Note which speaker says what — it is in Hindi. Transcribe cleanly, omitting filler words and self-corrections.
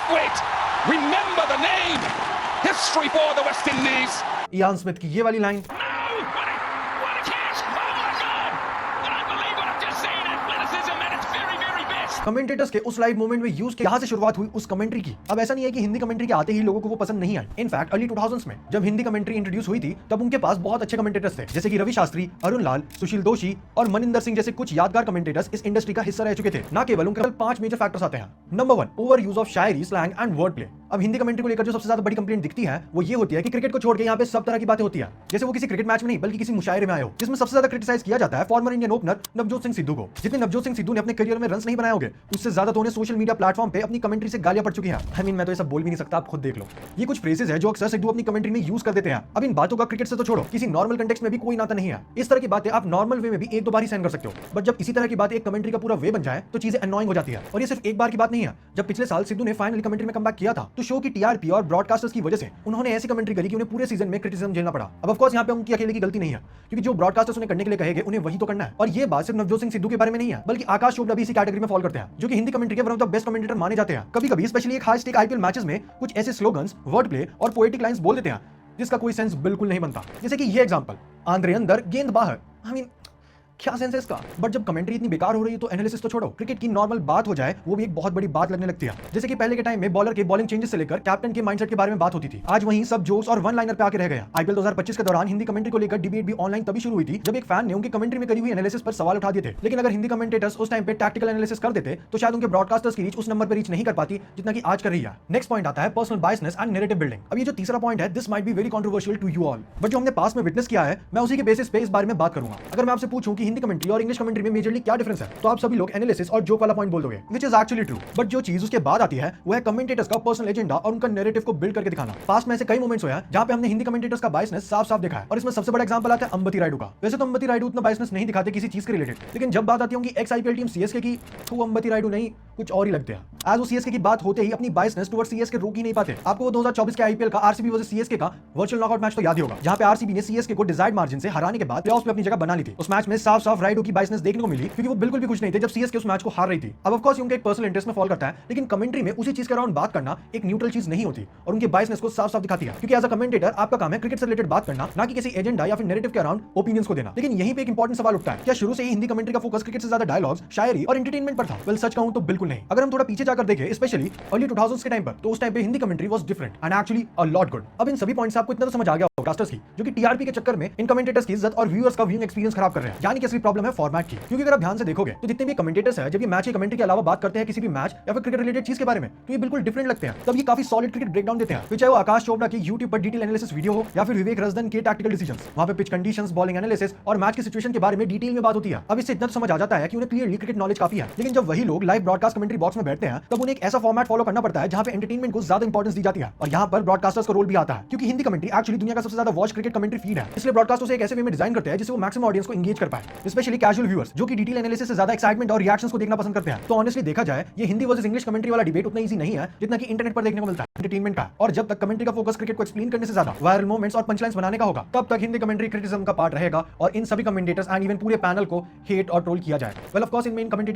Speaker 1: Wait, remember the name. History for the West Indies.
Speaker 2: Ian Smith की ये वाली लाइन, कमेंटेटर्स के उस लाइव मोमेंट में यूज के यहां से शुरुआत हुई उस कमेंट्री की। अब ऐसा नहीं है कि हिंदी कमेंट्री के आते ही लोगों को वो पसंद नहीं आई। इनफैक्ट अर्ली 2000s में जब हिंदी कमेंट्री इंट्रोड्यूस हुई थी तब उनके पास बहुत अच्छे कमेंटेटर्स थे, जैसे कि रवि शास्त्री, अरुण लाल, सुशील दोषी और मनिंदर सिंह जैसे कुछ यादगार कमेंटेटर्स इस इंडस्ट्री का हिस्सा रह चुके थे। ना केवल उनके 5 मेजर फैक्टर्स आते हैं। Number 1, over use of Shayari, slang and word play. अब हिंदी कमेंट्री को लेकर जो सबसे ज्यादा बड़ी कंप्लेंट दिखती है वो ये होती है कि क्रिकेट को छोड़ के यहाँ पे सब तरह की बातें होती है, जैसे वो किसी क्रिकेट मैच में नहीं बल्कि किसी मुशायरे में आए हो, जिसमें सबसे ज्यादा क्रिटिसाइज किया जाता है former Indian opener Navjot Singh Sidhu को। जितने नवजोत सिंह सिद्धू ने अपने करियर में रन्स नहीं बनाए होंगे, उससे ज्यादा तो उन्हें सोशल मीडिया प्लेटफॉर्म पे अपनी कमेंट्री से गालियां पड़ चुकी हैं। मैं तो ये सब बोल भी नहीं सकता, आप खुद देख लो। ये कुछ फ्रेजेस है जो अक्सर सिद्धू अपनी कमेंट्री में यूज कर देते हैं। अब इन बातों का क्रिकेट से तो छोड़ो, किसी नॉर्मल कंटेक्स्ट में भी कोई नाता नहीं है। इस तरह की बातें आप नॉर्मल वे में भी एक दो बार ही सहन कर सकते हो, बट जब इसी तरह की बात एक कमेंट्री का पूरा वे बन जाए तो चीजें अननोइंग हो जाती है। और ये सिर्फ एक बार की बात नहीं है। जब पिछले साल सिद्धू ने फाइनली कमेंट्री में कमबैक किया था तो शो की टीआरपी और ब्रॉडकास्टर्स की वजह से उन्होंने ऐसी कमेंट्री करी कि उन्हें पूरे सीजन में क्रिटिसिज्म झेलना पड़ा। अब ऑफ कोर्स यहाँ पे उनकी अकेले की गलती नहीं है, क्योंकि जो ब्रॉडकास्टर्स उन्हें करने के लिए कहेंगे उन्हें वही तो करना है। और ये बात सिर्फ नवजोत सिंह सिद्धू के बारे में नहीं है, बल्कि आकाश चोपड़ा भी इसी कैटेगरी में फॉल करते हैं, जो कि हिंदी कमेंट्री के one of the best commentator माने जाते हैं। कभी-कभी स्पेशली एक हाई स्टेक आईपीएल मैचेस में कुछ ऐसे स्लोगन्स, वर्ड प्ले और पोएटिक लाइंस बोल देते हैं जिसका कोई सेंस बिल्कुल नहीं बनता। जैसे कि ये एग्जांपल, आंद्रे अंदर गेंद बाहर। क्या सेंस है इसका? बट जब कमेंट्री इतनी बेकार हो रही है तो एनालिसिस तो छोड़ो, क्रिकेट की नॉर्मल बात हो जाए वो भी एक बहुत बड़ी बात लगने लगती है। जैसे कि पहले के टाइम में बॉलर के बॉलिंग चेंजेस से लेकर कैप्टन के माइंडसेट के बारे में बात होती थी, आज वहीं सब जोक्स और वन लाइनर पे आके रह गया। आईपीएल 2025 के दौरान हिंदी कमेंट्री को लेकर डिबेट भी ऑनलाइन तभी शुरू हुई थी जब एक फैन ने उनकी कमेंट्री में करी हुई एनालिसिस पर सवाल उठा दिए थे। लेकिन अगर हिंदी कमेंटेटर्स उस टाइम पे टैक्टिकल एनालिसिस कर देते तो शायद उनके ब्रॉडकास्टर्स की रीच उस नंबर पर रीच नहीं कर पाती जितना कि आज कर रही है। नेक्स्ट पॉइंट आता है personal biasness and narrative building. अब ये जो तीसरा पॉइंट है, this might be very controversial to you all, but जो हमने पास में विटनेस किया है मैं उसी के बेसिस पे इस बारे में बात करूंगा। अगर मैं आपसे पूछूं कि हिंदी कमेंट्री और इंग्लिश कमेंट्री में मेजरली क्या डिफरेंस है, तो आप सभी लोग एनालिसिस और जोक वाला पॉइंट बोल दोगे, which is actually true. But जो चीज उसके बाद आती है वो है कमेंटेटर्स का पर्सनल एजेंडा और उनका नैरेटिव को बिल्ड करके दिखाना। पास्ट में ऐसे कई मोमेंट्स हुए हैं जहां पे हमने हिंदी कमेंटेटर्स का बायसनेस साफ-साफ देखा है, और इसमें सबसे बड़ा एग्जांपल आता है अंबती रायडू का। वैसे तो अंबती रायडू उतना बायसनेस नहीं दिखाते किसी चीज के रिलेटेड, लेकिन जब बात आती है उनकी एक्स आईपीएल टीम सीएसके की तो अंबती रायडू नहीं कुछ और ही लगते हैं। आज वो सीएसके की बात होते ही अपनी बायसनेस टुवर्ड्स सीएसके रोक ही नहीं पाते। आपको वो 2024 के आईपीएल का आरसीबी वर्सेस सीएसके का वर्चुअल नॉकआउट मैच तो याद ही होगा, जहां पे आरसीबी ने सीएसके को डिजायर्ड मार्जिन से हराने के बाद प्लेऑफ्स में अपनी जगह बना ली थी। उस मैच में साफ-साफ रायडू की बायसनेस देखने को मिली, क्योंकि वो बिल्कुल भी खुश नहीं थे जब सीएसके उस मैच को हार रही थी। अब ऑफ कोर्स उनके एक पर्सनल इंटरेस्ट में फॉल करता है, लेकिन कमेंट्री में उसी चीज के अराउंड बात करना एक न्यूट्रल चीज नहीं होती और उनके बायसनेस को साफ-साफ दिखाती है। क्योंकि एज अ कमेंटेटर आपका काम है क्रिकेट से रिलेटेड बात करना, ना कि किसी एजेंडा या फिर नैरेटिव के अराउंड ओपिनियंस को देना। लेकिन यहीं पे एक इंपॉर्टेंट सवाल उठता है, क्या शुरू से ही हिंदी कमेंट्री का फोकस क्रिकेट से ज्यादा डायलॉग्स, शायरी और एंटरटेनमेंट पर था? वेल सच कहूं तो बिल्कुल नहीं। अगर हम थोड़ा पीछे जाकर देखें, स्पेशली अर्ली 2000s के टाइम पर, तो उस टाइम पे Hindi commentary was different and actually a lot good. अब इन सभी पॉइंट्स आपको इतना तो समझ आ गया होगा कास्टर्स की, जो कि टीआरपी के चक्कर में इन कमेंटेटर्स की इज्जत और व्यूअर्स का व्यूइंग एक्सपीरियंस खराब कर रहे हैं। यानी कि असली प्रॉब्लम है फॉर्मेट की। क्योंकि अगर आप ध्यान से देखोगे तो जितने भी कमेंटेटर्स हैं जब ये मैच की कमेंट्री के अलावा बात करते हैं किसी भी मैच या फिर क्रिकेट रिलेटेड चीज के बारे में, तो ये बिल्कुल डिफरेंट लगते हैं। तब ये काफी सॉलिड क्रिकेट ब्रेकडाउन देते हैं, चाहे वो आकाश चोपड़ा की यूट्यूब पर डिटेल एनालिसिस वीडियो हो या फिर विवेक रजदन के टैक्टिकल डिसीजंस। वहां पे पिच कंडीशंस, बॉलिंग एनालिसिस और मैच की सिचुएशन के बारे में डिटेल में बात होती है। अब इससे इतना तो समझ आ जाता है कि उन्हें क्लियरली क्रिकेट नॉलेज काफी है। लेकिन जब वही लोग लाइव ब्रॉडकास्ट कमेंट्री बॉक्स में बैठते हैं तब उन्हें एक ऐसा फॉर्मेट फॉलो करना पड़ता है जहां पे एंटरटेनमेंट को ज्यादा इंपॉर्टेंस दी जाती है, और यहां पर ब्रॉडकास्टर्स का रोल भी आता है। क्योंकि हिंदी कमेंट्री एक्चुअली दुनिया का सबसे ज्यादा वॉच क्रिकेट कमेंट्री फीड है, इसलिए ब्रॉडकास्टर्स एक ऐसे वे में डिजाइन करते हैं जिससे वो मैक्सिमम ऑडियंस को एंगेज कर पाए, स्पेशली कैजुअल व्यूअर्स जो कि डिटेल एनालिसिस से ज्यादा एक्साइटमेंट और रिएक्शंस को देखना पसंद करते हैं। तो ऑनेस्टली देखा जाए ये हिंदी वर्सेस इंग्लिश कमेंट्री वाला डिबेट उतना ईजी नहीं है जितना कि इंटरनेट पर देखने को मिलता है एंटरटेनमेंट का। और जब तक कमेंट्री का फोकस क्रिकेट को एक्सप्लेन करने से ज्यादा वायरल मोमेंट्स और पंचलाइंस बनाने का होगा, तब तक हिंदी कमेंट्री क्रिटिसिज्म का पार्ट रहेगा और इन सभी कमेंटेटर्स एंड इवन पूरे पैनल को हेट और ट्रोल किया जाएगा। वेल ऑफ कोर्स इनमें इन कमेंटेटर्स